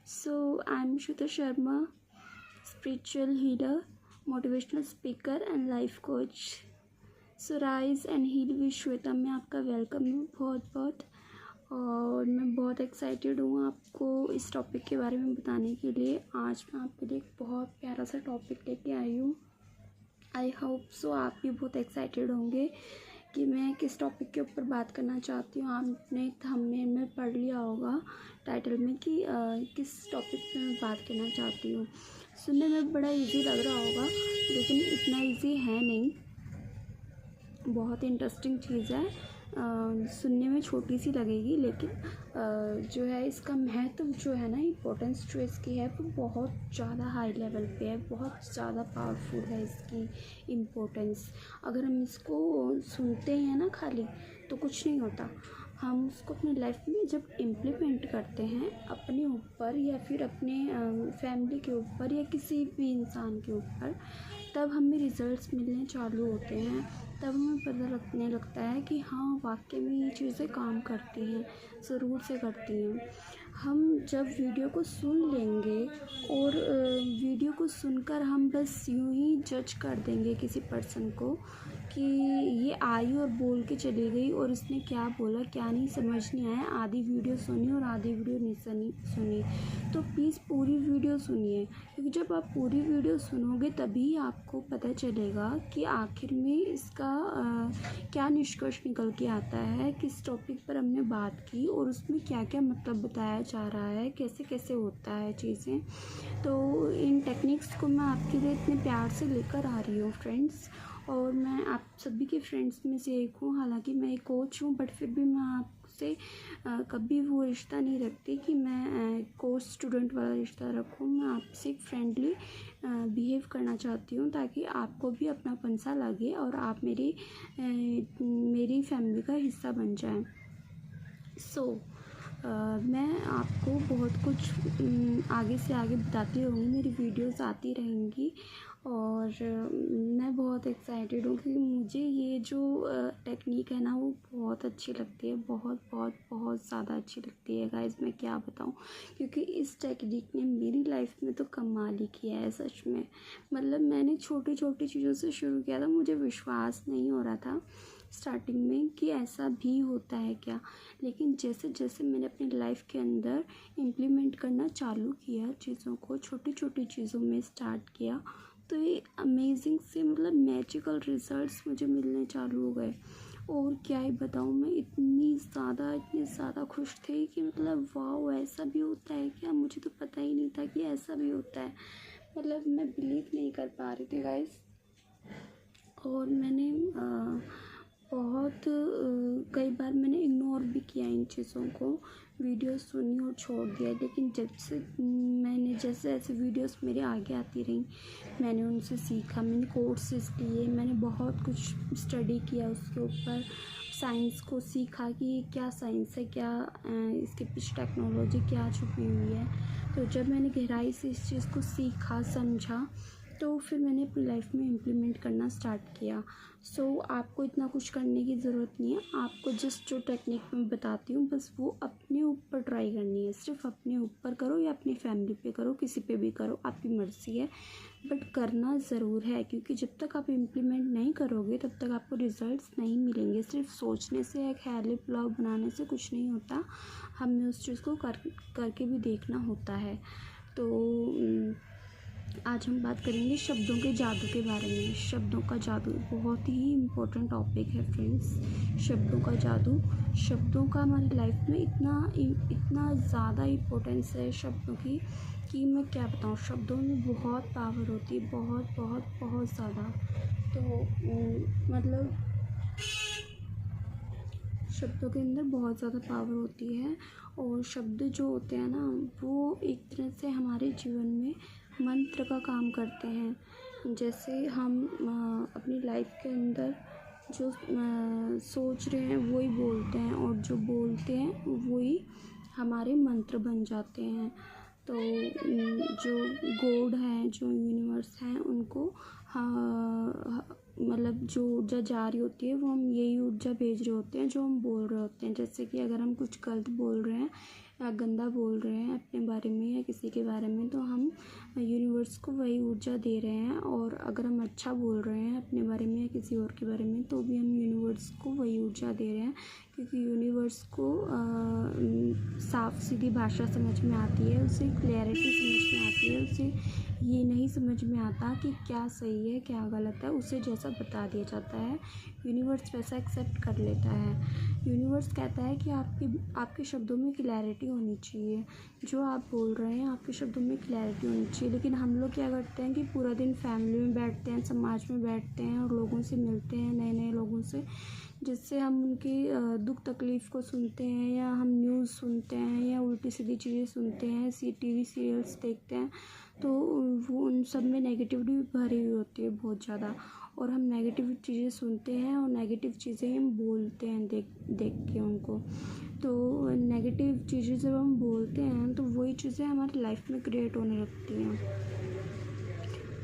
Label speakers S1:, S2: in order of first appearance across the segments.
S1: So, I'm Shruta Sharma, spiritual healer, motivational speaker and life coach. So, Rise and Heal with Shweta में आपका welcome है बहुत बहुत। और मैं बहुत एक्साइटेड हूँ आपको इस टॉपिक के बारे में बताने के लिए। आज मैं आपके लिए एक बहुत प्यारा सा टॉपिक लेके आई हूँ। आई होप सो आप भी बहुत एक्साइटेड होंगे कि मैं किस टॉपिक के ऊपर बात करना चाहती हूँ। आपने थंबनेल में पढ़ लिया होगा टाइटल में कि किस टॉपिक पे मैं बात करना चाहती हूँ। सुनने में बड़ा इजी लग रहा होगा लेकिन इतना इजी है नहीं, बहुत इंटरेस्टिंग चीज़ है। सुनने में छोटी सी लगेगी लेकिन जो है इसका महत्व जो है ना, इम्पोर्टेंस जो इसकी है वो बहुत ज़्यादा हाई लेवल पे है, बहुत ज़्यादा पावरफुल है इसकी इम्पोर्टेंस। अगर हम इसको सुनते हैं ना खाली तो कुछ नहीं होता, हम उसको अपनी लाइफ में जब इम्प्लीमेंट करते हैं अपने ऊपर या फिर अपने फैमिली के ऊपर या किसी भी इंसान के ऊपर, तब हमें रिज़ल्ट्स मिलने चालू होते हैं। तब हमें पता लगने लगता है कि हाँ वाकई में ये चीज़ें काम करती हैं, ज़रूर से करती हैं। हम जब वीडियो को सुन लेंगे और वीडियो को सुनकर हम बस यूं ही जज कर देंगे किसी पर्सन को कि ये आई और बोल के चली गई और इसने क्या बोला क्या नहीं समझ नहीं आया, आधी वीडियो सुनी और आधी वीडियो नहीं सुनी। तो प्लीज़ पूरी वीडियो सुनिए, क्योंकि जब आप पूरी वीडियो सुनोगे तभी आपको पता चलेगा कि आखिर में इसका क्या निष्कर्ष निकल के आता है, किस टॉपिक पर हमने बात की और उसमें क्या क्या मतलब बताया जा रहा है, कैसे कैसे होता है चीज़ें। तो इन टेक्निक्स को मैं आपके लिए इतने प्यार से लेकर आ रही हूँ फ्रेंड्स, और मैं आप सभी के फ्रेंड्स में से एक हूँ। हालांकि मैं एक कोच हूँ बट फिर भी मैं आपसे कभी वो रिश्ता नहीं रखती कि मैं कोच स्टूडेंट वाला रिश्ता रखूँ। मैं आपसे एक फ्रेंडली बिहेव करना चाहती हूँ ताकि आपको भी अपनापन सा लगे और आप मेरी फैमिली का हिस्सा बन जाएं। मैं आपको बहुत कुछ आगे से आगे बताती रहूँगी, मेरी वीडियोस आती रहेंगी और मैं बहुत एक्साइटेड हूँ क्योंकि मुझे ये जो टेक्निक है ना वो बहुत अच्छी लगती है, बहुत बहुत बहुत ज़्यादा अच्छी लगती है गाइस। मैं क्या बताऊँ, क्योंकि इस टेक्निक ने मेरी लाइफ में तो कमाल ही किया है सच में। मतलब मैंने छोटी छोटी चीज़ों से शुरू किया था, मुझे विश्वास नहीं हो रहा था स्टार्टिंग में कि ऐसा भी होता है क्या, लेकिन जैसे जैसे मैंने अपनी लाइफ के अंदर इम्प्लीमेंट करना चालू किया, चीज़ों को छोटी छोटी चीज़ों में स्टार्ट किया, तो ये अमेजिंग से मतलब मैजिकल रिजल्ट्स मुझे मिलने चालू हो गए। और क्या ही बताऊँ, मैं इतनी ज़्यादा खुश थी कि मतलब वाओ ऐसा भी होता है क्या, मुझे तो पता ही नहीं था कि ऐसा भी होता है। मतलब मैं बिलीव नहीं कर पा रही थी गाइस। और मैंने बहुत कई बार मैंने इग्नोर भी किया इन चीज़ों को, वीडियोस सुनी और छोड़ दिया। लेकिन जैसे जैसे वीडियोस मेरे आगे आती रहीं, मैंने उनसे सीखा, मैंने कोर्सेज लिए, मैंने बहुत कुछ स्टडी किया उसके ऊपर, साइंस को सीखा कि क्या साइंस है, क्या इसके पीछे टेक्नोलॉजी क्या छुपी हुई है। तो जब मैंने गहराई से इस चीज़ को सीखा समझा तो फिर मैंने अपनी लाइफ में इम्प्लीमेंट करना स्टार्ट किया। आपको इतना कुछ करने की ज़रूरत नहीं है, आपको जस्ट जो टेक्निक मैं बताती हूँ बस वो अपने ऊपर ट्राई करनी है। सिर्फ अपने ऊपर करो या अपनी फैमिली पे करो, किसी पे भी करो, आपकी मर्ज़ी है, बट करना ज़रूर है। क्योंकि जब तक आप इम्प्लीमेंट नहीं करोगे तब तक आपको रिज़ल्ट्स नहीं मिलेंगे। सिर्फ सोचने से या ख्याली पुलाव बनाने से कुछ नहीं होता, हमें उस चीज़ को करके भी देखना होता है। तो आज हम बात करेंगे शब्दों के जादू के बारे में। शब्दों का जादू बहुत ही इम्पोर्टेंट टॉपिक है फ्रेंड्स। शब्दों का जादू, शब्दों का हमारी लाइफ में इतना ज़्यादा इम्पोर्टेंस है शब्दों की कि मैं क्या बताऊँ। शब्दों में बहुत पावर होती है, बहुत बहुत बहुत ज़्यादा। तो मतलब शब्दों के अंदर बहुत ज़्यादा पावर होती है और शब्द जो होते हैं ना वो एक तरह से हमारे जीवन में मंत्र का काम करते हैं। जैसे हम अपनी लाइफ के अंदर जो सोच रहे हैं वही बोलते हैं और जो बोलते हैं वही हमारे मंत्र बन जाते हैं। तो जो गॉड हैं, जो यूनिवर्स हैं, उनको मतलब जो ऊर्जा जा रही होती है वो हम यही ऊर्जा भेज रहे होते हैं जो हम बोल रहे होते हैं। जैसे कि अगर हम कुछ गलत बोल रहे हैं या गंदा बोल रहे हैं अपने बारे में या किसी के बारे में, तो हम यूनिवर्स को वही ऊर्जा दे रहे हैं। और अगर हम अच्छा बोल रहे हैं अपने बारे में या किसी और के बारे में, तो भी हम यूनिवर्स को वही ऊर्जा दे रहे हैं, क्योंकि यूनिवर्स को साफ सीधी भाषा समझ में आती है, उसे क्लैरिटी समझ में आती है, उसे ये नहीं समझ में आता कि क्या सही है क्या गलत है, उसे जैसा बता दिया जाता है यूनिवर्स वैसा एक्सेप्ट कर लेता है। यूनिवर्स कहता है कि आपके शब्दों में क्लैरिटी होनी चाहिए, जो आप बोल रहे हैं आपके शब्दों में क्लैरिटी होनी चाहिए। लेकिन हम लोग क्या करते हैं कि पूरा दिन फैमिली में बैठते हैं, समाज में बैठते हैं और लोगों से मिलते हैं, नए नए लोगों से, जिससे हम उनकी दुख तकलीफ़ को सुनते हैं, या हम न्यूज़ सुनते हैं, या उल्टी सीधी चीज़ें सुनते हैं, टीवी सीरियल्स देखते हैं, तो वो उन सब में नेगेटिविटी भरी हुई होती है बहुत ज़्यादा, और हम नेगेटिव चीज़ें सुनते हैं और नेगेटिव चीज़ें हम बोलते हैं देख के उनको। तो नेगेटिव चीज़ें जब हम बोलते हैं तो वही चीज़ें हमारी लाइफ में क्रिएट होने लगती हैं।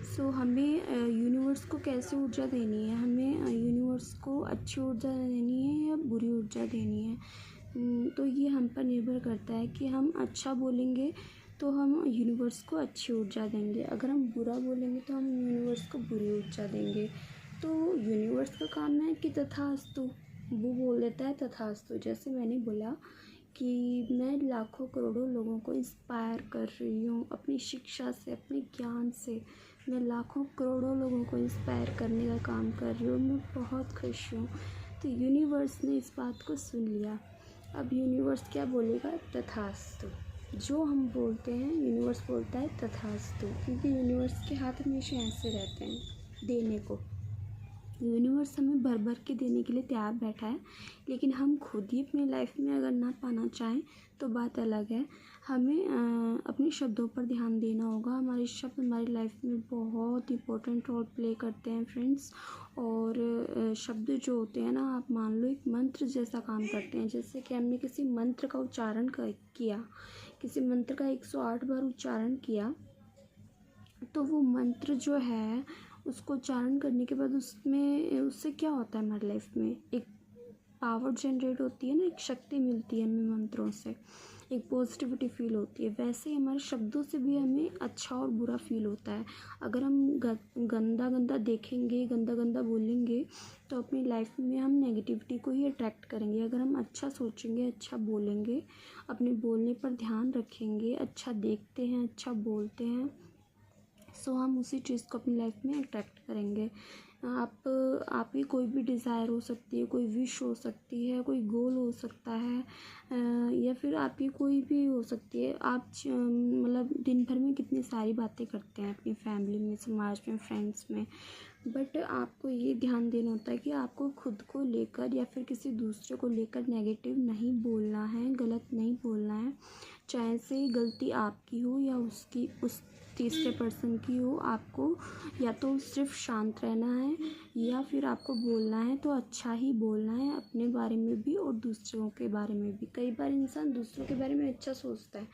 S1: सो हमें यूनिवर्स को कैसे ऊर्जा देनी है, हमें यूनिवर्स को अच्छी ऊर्जा देनी है या बुरी ऊर्जा देनी है, तो ये हम पर निर्भर करता है कि हम अच्छा बोलेंगे तो हम यूनिवर्स को अच्छी ऊर्जा देंगे, अगर हम बुरा बोलेंगे तो हम यूनिवर्स को बुरी ऊर्जा देंगे। तो यूनिवर्स का काम है कि तथास्तु, वो बोल देता है तथास्तु। जैसे मैंने बोला कि मैं लाखों करोड़ों लोगों को इंस्पायर कर रही हूँ अपनी शिक्षा से, अपने ज्ञान से, मैं लाखों करोड़ों लोगों को इंस्पायर करने का काम कर रही हूँ, मैं बहुत खुश हूँ। तो यूनिवर्स ने इस बात को सुन लिया। अब यूनिवर्स क्या बोलेगा? तथास्तु। जो हम बोलते हैं यूनिवर्स बोलता है तथास्तु, क्योंकि यूनिवर्स के हाथ हमेशा ऐसे रहते हैं देने को। यूनिवर्स हमें भर भर के देने के लिए तैयार बैठा है, लेकिन हम खुद ही अपनी लाइफ में अगर ना पाना चाहें तो बात अलग है। हमें अपने शब्दों पर ध्यान देना होगा। हमारे शब्द हमारी लाइफ में बहुत इंपॉर्टेंट रोल प्ले करते हैं फ्रेंड्स। और शब्द जो होते हैं ना, आप मान लो एक मंत्र जैसा काम करते हैं। जैसे कि हमने किसी मंत्र का उच्चारण किया, किसी मंत्र का 108 बार उच्चारण किया, तो वो मंत्र जो है उसको उच्चारण करने के बाद उससे क्या होता है, हमारी लाइफ में एक पावर जनरेट होती है ना, एक शक्ति मिलती है हमें मंत्रों से, एक पॉजिटिविटी फील होती है। वैसे ही हमारे शब्दों से भी हमें अच्छा और बुरा फील होता है। अगर हम गंदा गंदा देखेंगे, गंदा गंदा बोलेंगे, तो अपनी लाइफ में हम नेगेटिविटी को ही अट्रैक्ट करेंगे। अगर हम अच्छा सोचेंगे, अच्छा बोलेंगे, अपने बोलने पर ध्यान रखेंगे, अच्छा देखते हैं, अच्छा बोलते हैं, सो हम उसी चीज़ को अपनी लाइफ में अट्रैक्ट करेंगे। आपकी कोई भी डिज़ायर हो सकती है, कोई विश हो सकती है, कोई गोल हो सकता है, या फिर आपकी कोई भी हो सकती है। आप मतलब दिन भर में कितनी सारी बातें करते हैं अपनी फैमिली में, समाज में, फ्रेंड्स में, बट आपको ये ध्यान देना होता है कि आपको खुद को लेकर या फिर किसी दूसरे को लेकर नेगेटिव नहीं बोलना है, गलत नहीं बोलना है। चाहे से गलती आपकी हो या उस तीसरे पर्सन की हो, आपको या तो सिर्फ शांत रहना है या फिर आपको बोलना है तो अच्छा ही बोलना है, अपने बारे में भी और दूसरों के बारे में भी। कई बार इंसान दूसरों के बारे में अच्छा सोचता है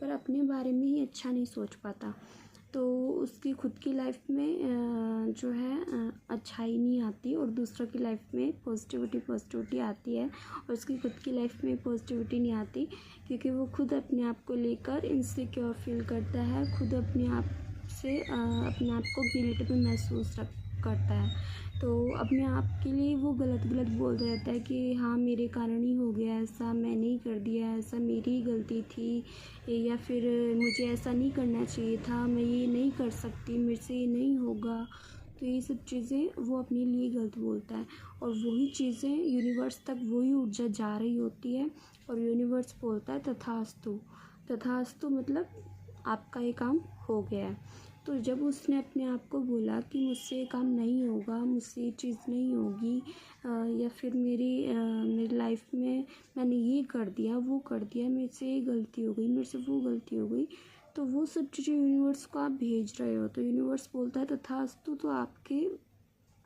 S1: पर अपने बारे में ही अच्छा नहीं सोच पाता, तो उसकी खुद की लाइफ में जो है अच्छाई नहीं आती और दूसरों की लाइफ में पॉजिटिविटी आती है, और उसकी खुद की लाइफ में पॉजिटिविटी नहीं आती, क्योंकि वो खुद अपने आप को लेकर इनसिक्योर फील करता है, खुद अपने आप को गिल्ट में महसूस करता है। तो अपने आप के लिए वो गलत बोल रहता है कि हाँ मेरे कारण ही हो गया ऐसा, मैंने ही कर दिया ऐसा, मेरी ही गलती थी, या फिर मुझे ऐसा नहीं करना चाहिए था, मैं ये नहीं कर सकती, मेरे से ये नहीं होगा। तो ये सब चीज़ें वो अपने लिए गलत बोलता है, और वही चीज़ें यूनिवर्स तक वही ऊर्जा जा रही होती है, और यूनिवर्स बोलता है तथास्तु मतलब आपका ये काम हो गया है। तो जब उसने अपने आप को बोला कि मुझसे ये काम नहीं होगा, मुझसे ये चीज़ नहीं होगी, या फिर मेरी लाइफ में मैंने ये कर दिया, वो कर दिया, मेरे से ये गलती हो गई, मेरे से वो गलती हो गई, तो वो सब चीज़ें यूनिवर्स को आप भेज रहे हो, तो यूनिवर्स बोलता है तथास्तु। तो आपके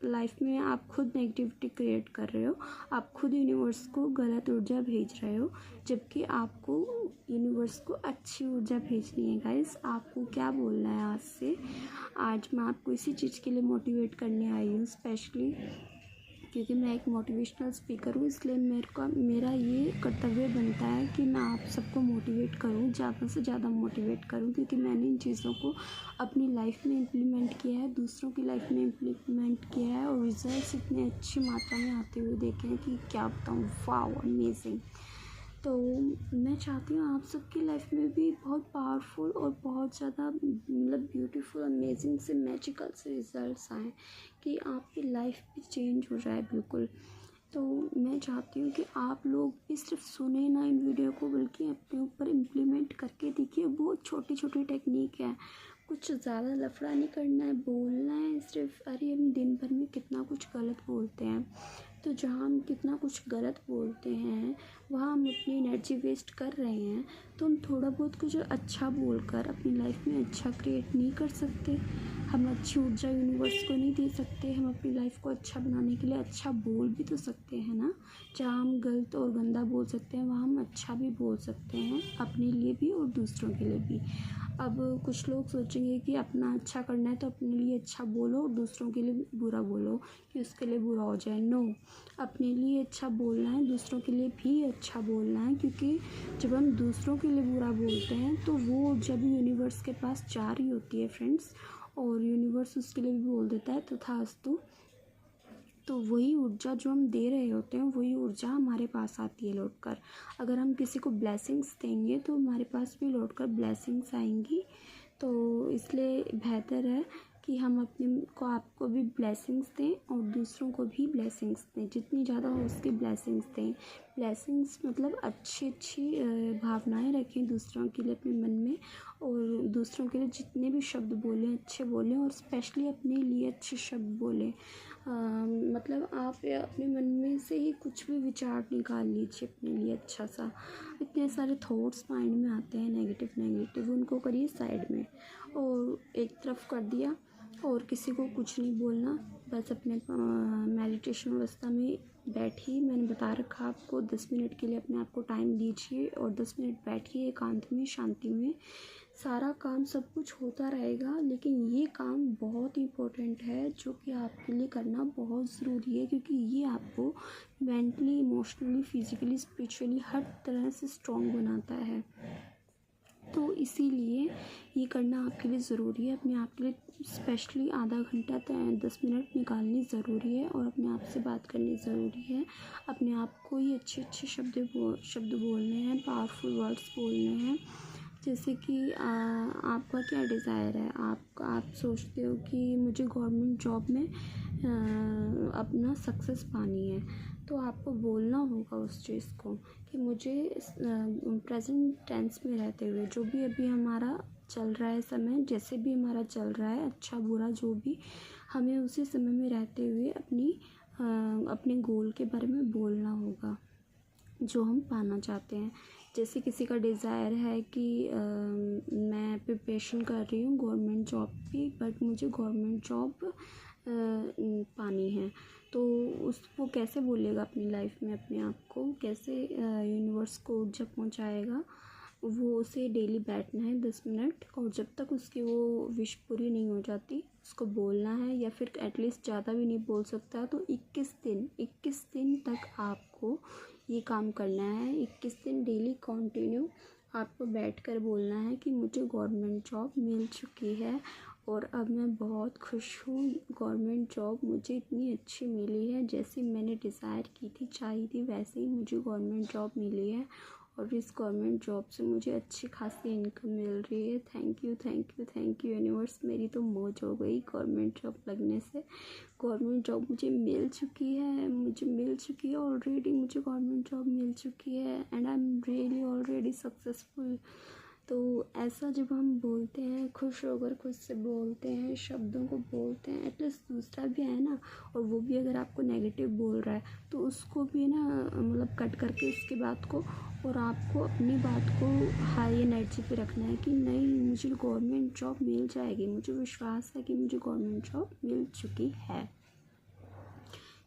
S1: लाइफ में आप खुद नेगेटिविटी क्रिएट कर रहे हो, आप खुद यूनिवर्स को गलत ऊर्जा भेज रहे हो, जबकि आपको यूनिवर्स को अच्छी ऊर्जा भेजनी है। गाइस, आपको क्या बोलना है आज से? आज मैं आपको इसी चीज़ के लिए मोटिवेट करने आई हूँ स्पेशली, क्योंकि मैं एक मोटिवेशनल स्पीकर हूँ, इसलिए मेरा ये कर्तव्य बनता है कि मैं आप सबको मोटिवेट करूँ, ज़्यादा से ज़्यादा मोटिवेट करूँ, क्योंकि मैंने इन चीज़ों को अपनी लाइफ में इम्प्लीमेंट किया है, दूसरों की लाइफ में इम्प्लीमेंट किया है और रिजल्ट्स इतने अच्छी मात्रा में आते हुए देखे हैं कि क्या बताऊँ, वाओ अमेजिंग। तो मैं चाहती हूँ आप सबकी लाइफ में भी बहुत पावरफुल और बहुत ज़्यादा मतलब ब्यूटीफुल अमेजिंग से मैजिकल से रिजल्ट्स आएँ, कि आपकी लाइफ भी चेंज हो जाए बिल्कुल। तो मैं चाहती हूँ कि आप लोग भी सिर्फ सुने ना इन वीडियो को, बल्कि अपने ऊपर इम्प्लीमेंट करके देखिए। बहुत छोटी छोटी टेक्निक है, कुछ ज़्यादा लफड़ा नहीं करना है, बोलना है सिर्फ। अरे हम दिन भर में कितना कुछ गलत बोलते हैं, तो जहाँ हम कितना कुछ गलत बोलते हैं वहाँ हम अपनी एनर्जी वेस्ट कर रहे हैं। तो हम थोड़ा बहुत कुछ अच्छा बोलकर अपनी लाइफ में अच्छा क्रिएट नहीं कर सकते? हम अच्छी ऊर्जा यूनिवर्स को नहीं दे सकते? हम अपनी लाइफ को अच्छा बनाने के लिए अच्छा बोल भी तो सकते हैं ना। जहाँ हम गलत और गंदा बोल सकते हैं, वहाँ हम अच्छा भी बोल सकते हैं, अपने लिए भी और दूसरों के लिए भी। अब कुछ लोग सोचेंगे कि अपना अच्छा करना है तो अपने लिए अच्छा बोलो और दूसरों के लिए बुरा बोलो कि उसके लिए बुरा हो जाए। नो, अपने लिए अच्छा बोलना है, दूसरों के लिए भी अच्छा बोलना है, क्योंकि जब हम दूसरों के लिए बुरा बोलते हैं तो वो जब यूनिवर्स के पास जा रही होती है फ्रेंड्स, और यूनिवर्स उसके लिए भी बोल देता है तथास्तु। तो वही ऊर्जा जो हम दे रहे होते हैं, वही ऊर्जा हमारे पास आती है लौट कर। अगर हम किसी को ब्लेसिंग्स देंगे तो हमारे पास भी लौट कर ब्लेसिंग्स आएंगी। तो इसलिए बेहतर है कि हम अपने को आपको भी ब्लेसिंग्स दें और दूसरों को भी ब्लेसिंग्स दें, जितनी ज़्यादा हो उसकी ब्लेसिंग्स दें। ब्लेसिंग्स मतलब अच्छी अच्छी भावनाएं रखें दूसरों के लिए अपने मन में, और दूसरों के लिए जितने भी शब्द बोलें अच्छे बोलें, और स्पेशली अपने लिए अच्छे शब्द बोलें। मतलब आप अपने मन में से ही कुछ भी विचार निकाल लीजिए अपने लिए अच्छा सा। इतने सारे थॉट्स माइंड में आते हैं नेगेटिव, उनको करिए साइड में और एक तरफ कर दिया, और किसी को कुछ नहीं बोलना। बस अपने मेडिटेशन अवस्था में बैठिए। मैंने बता रखा आपको 10 मिनट के लिए अपने आप को टाइम दीजिए और 10 मिनट बैठिए एकांत में, शांति में। सारा काम सब कुछ होता रहेगा, लेकिन ये काम बहुत इम्पोर्टेंट है जो कि आपके लिए करना बहुत ज़रूरी है, क्योंकि ये आपको मेंटली, इमोशनली, फिज़िकली, स्पिरिचुअली हर तरह से स्ट्रॉन्ग बनाता है। तो इसीलिए ये करना आपके लिए ज़रूरी है। अपने आप के लिए स्पेशली आधा घंटा 10 मिनट निकालनी ज़रूरी है, और अपने आप से बात करनी ज़रूरी है। अपने आप को ही अच्छे अच्छे शब्द बोलने हैं, पावरफुल वर्ड्स बोलने हैं। जैसे कि आपका क्या डिज़ायर है, आप सोचते हो कि मुझे गवर्नमेंट जॉब में अपना सक्सेस पानी है, तो आपको बोलना होगा उस चीज़ को कि मुझे प्रेजेंट टेंस में रहते हुए, जो भी अभी हमारा चल रहा है समय, जैसे भी हमारा चल रहा है, अच्छा बुरा जो भी, हमें उसी समय में रहते हुए अपने गोल के बारे में बोलना होगा जो हम पाना चाहते हैं। जैसे किसी का डिज़ायर है कि मैं प्रिपरेशन कर रही हूँ गवर्नमेंट जॉब की, बट मुझे गवर्नमेंट जॉब पानी है, तो वो कैसे बोलेगा अपनी लाइफ में अपने आप को, कैसे यूनिवर्स को ऊर्जा पहुँचाएगा? वो उसे डेली बैठना है 10 मिनट, और जब तक उसकी वो विश पूरी नहीं हो जाती उसको बोलना है, या फिर एटलीस्ट ज़्यादा भी नहीं बोल सकता तो 21 दिन तक आपको ये काम करना है। 21 दिन डेली कंटिन्यू आपको बैठकर बोलना है कि मुझे गवर्नमेंट जॉब मिल चुकी है और अब मैं बहुत खुश हूँ। गवर्नमेंट जॉब मुझे इतनी अच्छी मिली है, जैसे मैंने डिज़ायर की थी, चाहिए थी, वैसे ही मुझे गवर्नमेंट जॉब मिली है, और इस गवर्नमेंट जॉब से मुझे अच्छी खासी इनकम मिल रही है। थैंक यू यूनिवर्स, मेरी तो मौज हो गई गवर्नमेंट जॉब लगने से। गवर्नमेंट जॉब मुझे मिल चुकी है ऑलरेडी, मुझे गवर्नमेंट जॉब मिल चुकी है and I am really already successful. तो ऐसा जब हम बोलते हैं, खुश होकर खुद से बोलते हैं, शब्दों को बोलते हैं, एटलीस्ट दूसरा भी है ना, और वो भी अगर आपको नेगेटिव बोल रहा है तो उसको भी ना मतलब कट करके उसकी बात को, और आपको अपनी बात को हाई एनर्जी पे रखना है कि नहीं, मुझे गवर्नमेंट जॉब मिल जाएगी, मुझे विश्वास है कि मुझे गवर्नमेंट जॉब मिल चुकी है।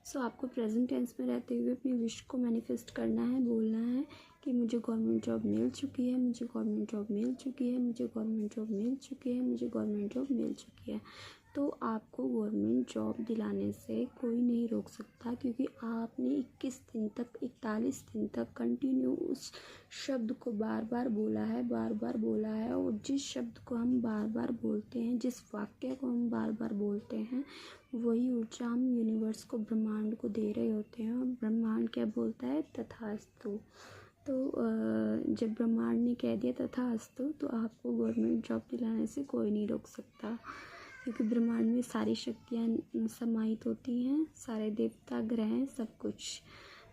S1: सो आपको प्रेजेंट टेंस में रहते हुए अपनी विश को मैनिफेस्ट करना है, बोलना है कि मुझे गवर्नमेंट जॉब मिल चुकी है, मुझे गवर्नमेंट जॉब मिल चुकी है, मुझे गवर्नमेंट जॉब मिल चुकी है, मुझे गवर्नमेंट जॉब मिल चुकी है। तो आपको गवर्नमेंट जॉब दिलाने से कोई नहीं रोक सकता, क्योंकि आपने 21 दिन तक 41 दिन तक कंटिन्यू उस शब्द को बार बार बोला है। और जिस शब्द को हम बार बार बोलते हैं, जिस वाक्य को हम बार बार बोलते हैं, वही ऊर्जा हम यूनिवर्स को, ब्रह्मांड को दे रहे होते हैं। और ब्रह्मांड क्या बोलता है? तथास्तु। तो जब ब्रह्मांड ने कह दिया तथास्तु, तो आपको गवर्नमेंट जॉब दिलाने से कोई नहीं रोक सकता, क्योंकि ब्रह्मांड में सारी शक्तियाँ समाहित होती हैं, सारे देवता, ग्रह, सब कुछ।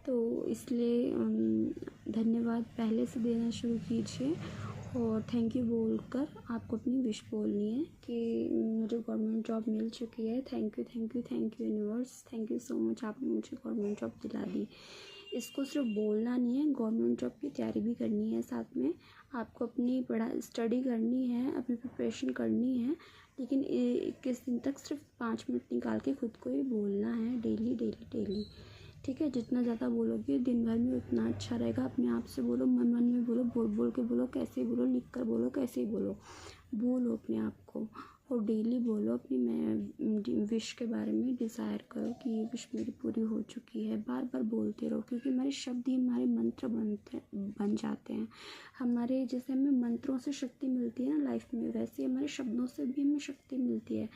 S1: तो इसलिए धन्यवाद पहले से देना शुरू कीजिए, और थैंक यू बोलकर आपको अपनी विश बोलनी है कि मुझे गवर्नमेंट जॉब मिल चुकी है। Thank you universe, thank you so much, आपने मुझे गवर्नमेंट जॉब दिला दी। इसको सिर्फ बोलना नहीं है, गवर्नमेंट जॉब की तैयारी भी करनी है साथ में। आपको अपनी स्टडी करनी है, अपनी प्रिपरेशन करनी है, लेकिन 21 दिन तक सिर्फ 5 मिनट निकाल के खुद को ही बोलना है, डेली। ठीक है? जितना ज़्यादा बोलोगे दिन भर में उतना अच्छा रहेगा। अपने आप से बोलो, मन में बोलो, बोल के बोलो, कैसे बोलो, लिख कर बोलो, कैसे ही बोलो अपने आप को। और डेली बोलो अपनी विश के बारे में, डिज़ायर करो कि ये विश मेरी पूरी हो चुकी है। बार बार बोलते रहो, क्योंकि हमारे शब्द ही हमारे मंत्र बन जाते हैं। हमारे जैसे हमें मंत्रों से शक्ति मिलती है ना लाइफ में, वैसे हमारे शब्दों से भी हमें शक्ति मिलती है।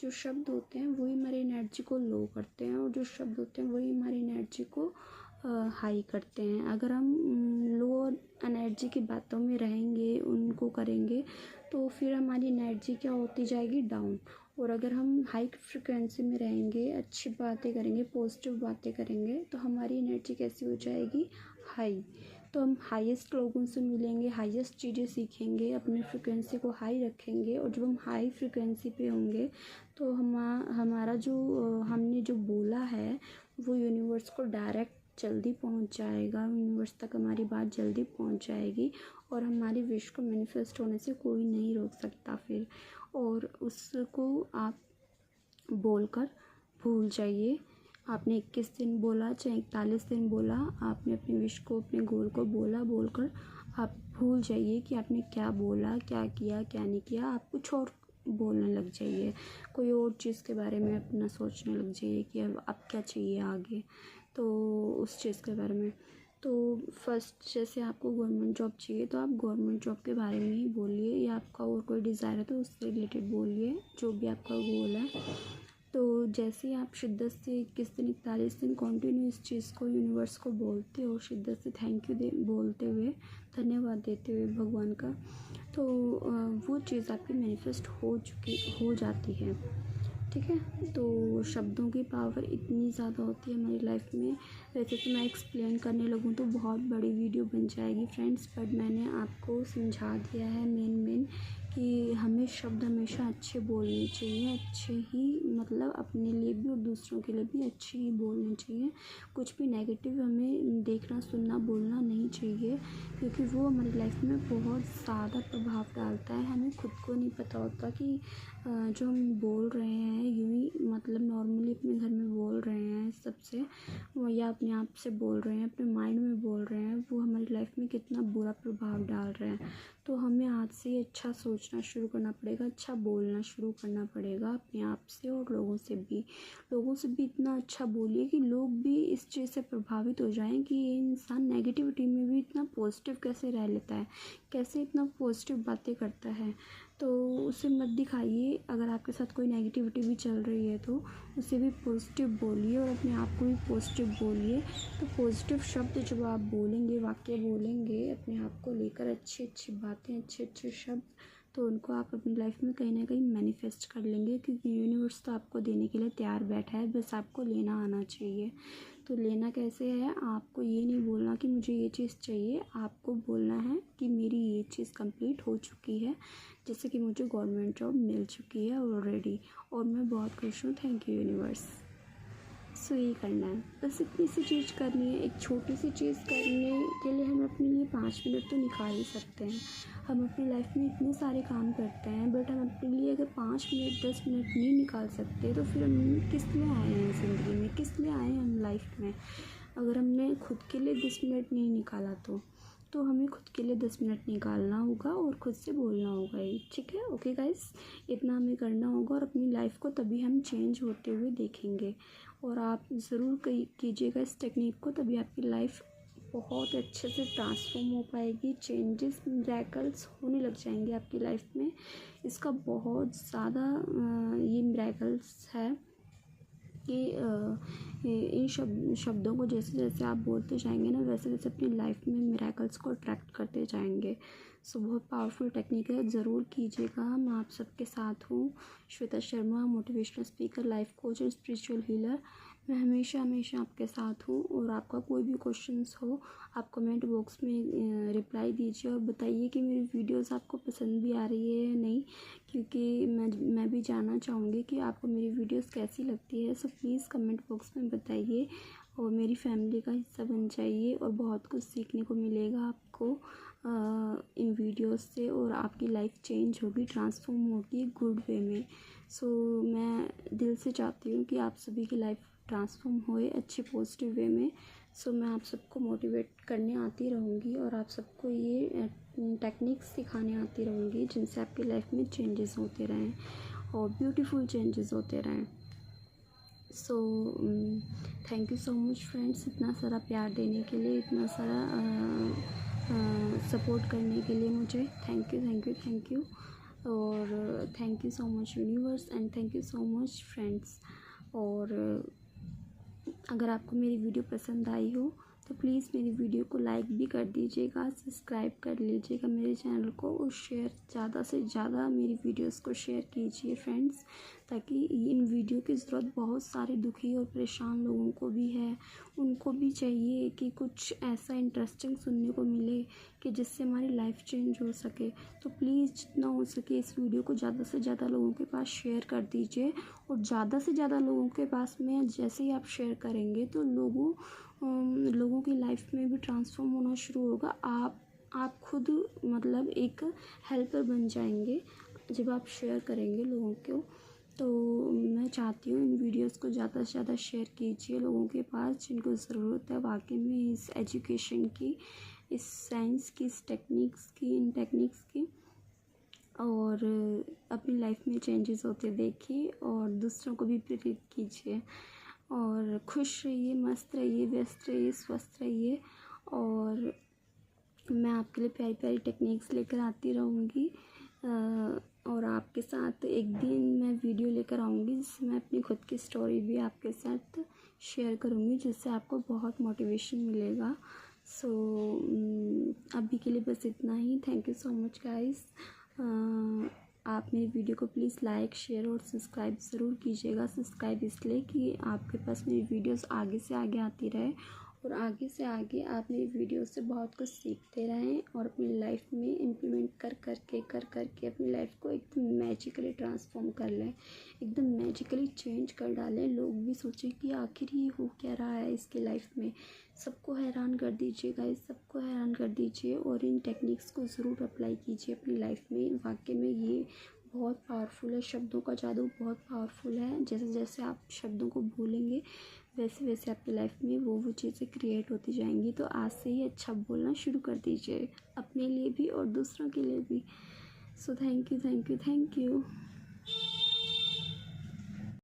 S1: जो शब्द होते हैं वही हमारी एनर्जी को लो करते हैं, और जो शब्द होते हैं वही हमारी एनर्जी को हाई करते हैं। अगर हम लो एनर्जी की बातों में रहेंगे, उनको करेंगे, तो फिर हमारी एनर्जी क्या होती जाएगी? डाउन। और अगर हम हाई फ्रिक्वेंसी में रहेंगे, अच्छी बातें करेंगे, पॉजिटिव बातें करेंगे, तो हमारी एनर्जी कैसी हो जाएगी? हाई। तो हम हाईएस्ट लोगों से मिलेंगे, हाईएस्ट चीज़ें सीखेंगे, अपनी फ्रिक्वेंसी को हाई रखेंगे। और जब हम हाई फ्रिक्वेंसी पे होंगे, तो हमारा जो हमने जो बोला है वो यूनिवर्स को डायरेक्ट जल्दी पहुंच जाएगा, यूनिवर्स तक हमारी बात जल्दी पहुंच जाएगी, और हमारी विश को मैनिफेस्ट होने से कोई नहीं रोक सकता फिर। और उसको आप बोलकर भूल जाइए। आपने 21 दिन बोला, चाहे 41 दिन बोला, आपने अपनी विश को, अपने गोल को बोलकर आप भूल जाइए कि आपने क्या बोला, क्या किया, क्या नहीं किया। आप कुछ और बोलने लग जाइए, कोई और चीज़ के बारे में अपना सोचने लग जाइए कि अब क्या चाहिए आगे, तो उस चीज़ के बारे में। तो फर्स्ट, जैसे आपको गवर्नमेंट जॉब चाहिए, तो आप गवर्नमेंट जॉब के बारे में ही बोलिए, या आपका और कोई डिज़ायर है तो उससे रिलेटेड बोलिए, जो भी आपका गोल है। तो जैसे ही आप शिद्दत से 21 दिन 41 दिन कंटिन्यू इस चीज़ को, यूनिवर्स को बोलते हो, शिद्दत से थैंक यू बोलते हुए, धन्यवाद देते हुए भगवान का, तो वो चीज़ आपकी मैनिफेस्ट हो जाती है। ठीक है? तो शब्दों की पावर इतनी ज़्यादा होती है हमारी लाइफ में। वैसे तो मैं एक्सप्लेन करने लगूँ तो बहुत बड़ी वीडियो बन जाएगी फ्रेंड्स, बट मैंने आपको समझा दिया है मेन कि हमें शब्द हमेशा अच्छे बोलने चाहिए, अच्छे ही, मतलब अपने लिए भी और दूसरों के लिए भी अच्छे ही बोलने चाहिए। कुछ भी नेगेटिव हमें देखना, सुनना, बोलना नहीं चाहिए, क्योंकि वो हमारी लाइफ में बहुत ज़्यादा प्रभाव डालता है। हमें खुद को नहीं पता होता कि जो हम बोल रहे हैं, यूँ ही मतलब नॉर्मली अपने घर में बोल रहे हैं सबसे, या अपने आप से बोल रहे हैं, अपने माइंड में बोल रहे हैं, वो हमारी लाइफ में कितना बुरा प्रभाव डाल रहे हैं। तो हमें आज से ही अच्छा सोचना शुरू करना पड़ेगा, अच्छा बोलना शुरू करना पड़ेगा अपने आप से, और लोगों से भी इतना अच्छा बोलिए कि लोग भी इस चीज़ से प्रभावित हो जाएं कि ये इंसान नेगेटिविटी में भी इतना पॉजिटिव कैसे रह लेता है, कैसे इतना पॉजिटिव बातें करता है। तो उसे मत दिखाइए। अगर आपके साथ कोई नेगेटिविटी भी चल रही है तो उसे भी पॉजिटिव बोलिए, और अपने आप को भी पॉजिटिव बोलिए। तो पॉजिटिव शब्द जब आप बोलेंगे, वाक्य बोलेंगे अपने आप को लेकर, अच्छी अच्छी बातें, अच्छे शब्द, तो उनको आप अपनी लाइफ में कहीं ना कहीं मैनिफेस्ट कर लेंगे, क्योंकि यूनिवर्स तो आपको देने के लिए तैयार बैठा है, बस आपको लेना आना चाहिए। तो लेना कैसे है? आपको ये नहीं बोलना कि मुझे ये चीज़ चाहिए, आपको बोलना है कि मेरी ये चीज़ कंप्लीट हो चुकी है, जैसे कि मुझे गवर्नमेंट जॉब मिल चुकी है ऑलरेडी, और मैं बहुत खुश हूँ, थैंक यू यूनिवर्स। सो ये करना है, बस इतनी सी चीज़ करनी है। एक छोटी सी चीज़ करने के लिए हम अपने लिए 5 मिनट तो निकाल ही सकते हैं। हम अपनी लाइफ में इतने सारे काम करते हैं, बट हम अपने लिए अगर 5 मिनट 10 मिनट नहीं निकाल सकते, तो फिर हम किस लिए आए हैं ज़िंदगी में, किस लिए आए हैं हम लाइफ में? अगर हमने खुद के लिए 10 मिनट नहीं निकाला तो तो हमें खुद के लिए 10 मिनट निकालना होगा और खुद से बोलना होगा ये, ठीक है। ओके गाइस, इतना हमें करना होगा और अपनी लाइफ को तभी हम चेंज होते हुए देखेंगे। और आप ज़रूर कीजिएगा इस टेक्निक को, तभी आपकी लाइफ बहुत अच्छे से ट्रांसफॉर्म हो पाएगी। चेंजेस, मिरेकल्स होने लग जाएंगे आपकी लाइफ में। इसका बहुत ज़्यादा ये मिरेकल्स है कि इन शब्दों को जैसे जैसे आप बोलते जाएंगे ना, वैसे वैसे अपनी लाइफ में मिरेकल्स को अट्रैक्ट करते जाएंगे। सो बहुत पावरफुल टेक्निक है, ज़रूर कीजिएगा। मैं आप सबके साथ हूँ। Shweta Sharma, motivational speaker, life coach और स्पिरिचुअल हीलर। मैं हमेशा हमेशा आपके साथ हूँ। और आपका कोई भी क्वेश्चंस हो, आप कमेंट बॉक्स में रिप्लाई दीजिए और बताइए कि मेरी वीडियोस आपको पसंद भी आ रही है या नहीं, क्योंकि मैं भी जानना चाहूँगी कि आपको मेरी वीडियोस कैसी लगती है। सो प्लीज़ कमेंट बॉक्स में बताइए और मेरी फैमिली का हिस्सा बन जाइए। और बहुत कुछ सीखने को मिलेगा आपको इन वीडियोस से, और आपकी लाइफ चेंज होगी, ट्रांसफॉर्म होगी गुड वे में। सो मैं दिल से चाहती हूँ कि आप सभी की लाइफ ट्रांसफॉर्म होए अच्छे पॉजिटिव वे में। सो मैं आप सबको मोटिवेट करने आती रहूँगी और आप सबको ये टेक्निक्स सिखाने आती रहूँगी, जिनसे आपकी लाइफ में चेंजेस होते रहें और ब्यूटीफुल चेंजेस होते रहें। So thank you so much friends, इतना सारा प्यार देने के लिए, इतना सारा सपोर्ट करने के लिए मुझे। Thank you thank you thank you. और thank you so much universe, and thank you so much friends. और अगर आपको मेरी वीडियो पसंद आई हो तो प्लीज़ मेरी वीडियो को लाइक भी कर दीजिएगा, सब्सक्राइब कर लीजिएगा मेरे चैनल को, और शेयर, ज़्यादा से ज़्यादा मेरी वीडियोस को शेयर कीजिए फ्रेंड्स, ताकि इन वीडियो की ज़रूरत बहुत सारे दुखी और परेशान लोगों को भी है। उनको भी चाहिए कि कुछ ऐसा इंटरेस्टिंग सुनने को मिले कि जिससे हमारी लाइफ चेंज हो सके। तो प्लीज़ जितना हो सके इस वीडियो को ज़्यादा से ज़्यादा लोगों के पास शेयर कर दीजिए। और ज़्यादा से ज़्यादा लोगों के पास में जैसे ही आप शेयर करेंगे तो लोगों की लाइफ में भी ट्रांसफॉर्म होना शुरू होगा। आप खुद मतलब एक हेल्पर बन जाएंगे जब आप शेयर करेंगे लोगों को। तो मैं चाहती हूँ इन वीडियोस को ज़्यादा से ज़्यादा शेयर कीजिए लोगों के पास जिनको ज़रूरत है वाकई में इस एजुकेशन की, इस साइंस की, इस टेक्निक्स की, इन टेक्निक्स की। और अपनी लाइफ में चेंजेस होते देखिए और दूसरों को भी प्रेरित कीजिए। और खुश रहिए, मस्त रहिए, व्यस्त रहिए, स्वस्थ रहिए। और मैं आपके लिए प्यारी प्यारी टेक्निक्स लेकर आती रहूँगी। और आपके साथ एक दिन मैं वीडियो लेकर आऊँगी जिससे मैं अपनी खुद की स्टोरी भी आपके साथ शेयर करूँगी, जिससे आपको बहुत मोटिवेशन मिलेगा। सो अभी के लिए बस इतना ही। Thank you so much guys. आप मेरी वीडियो को प्लीज़ लाइक, शेयर और सब्सक्राइब ज़रूर कीजिएगा। सब्सक्राइब इसलिए कि आपके पास मेरी वीडियोस आगे से आगे आती रहे और आगे से आगे आप मेरी वीडियो से बहुत कुछ सीखते रहें और अपनी लाइफ में इम्प्लीमेंट कर करके अपनी लाइफ को एकदम मैजिकली ट्रांसफॉर्म कर लें, एकदम मैजिकली चेंज कर डालें। लोग भी सोचें कि आखिर ये हो क्या रहा है इसकी लाइफ में। सबको हैरान कर दीजिए गाइस, सबको हैरान कर दीजिए और इन टेक्निक्स को ज़रूर अप्लाई कीजिए अपनी लाइफ में। वाकई में ये बहुत पावरफुल है, शब्दों का जादू बहुत पावरफुल है। जैसे जैसे आप शब्दों को भूलेंगे वैसे वैसे आपकी लाइफ में वो चीज़ें क्रिएट होती जाएंगी। तो आज से ही अच्छा बोलना शुरू कर दीजिए, अपने लिए भी और दूसरों के लिए भी। So thank you thank you thank you.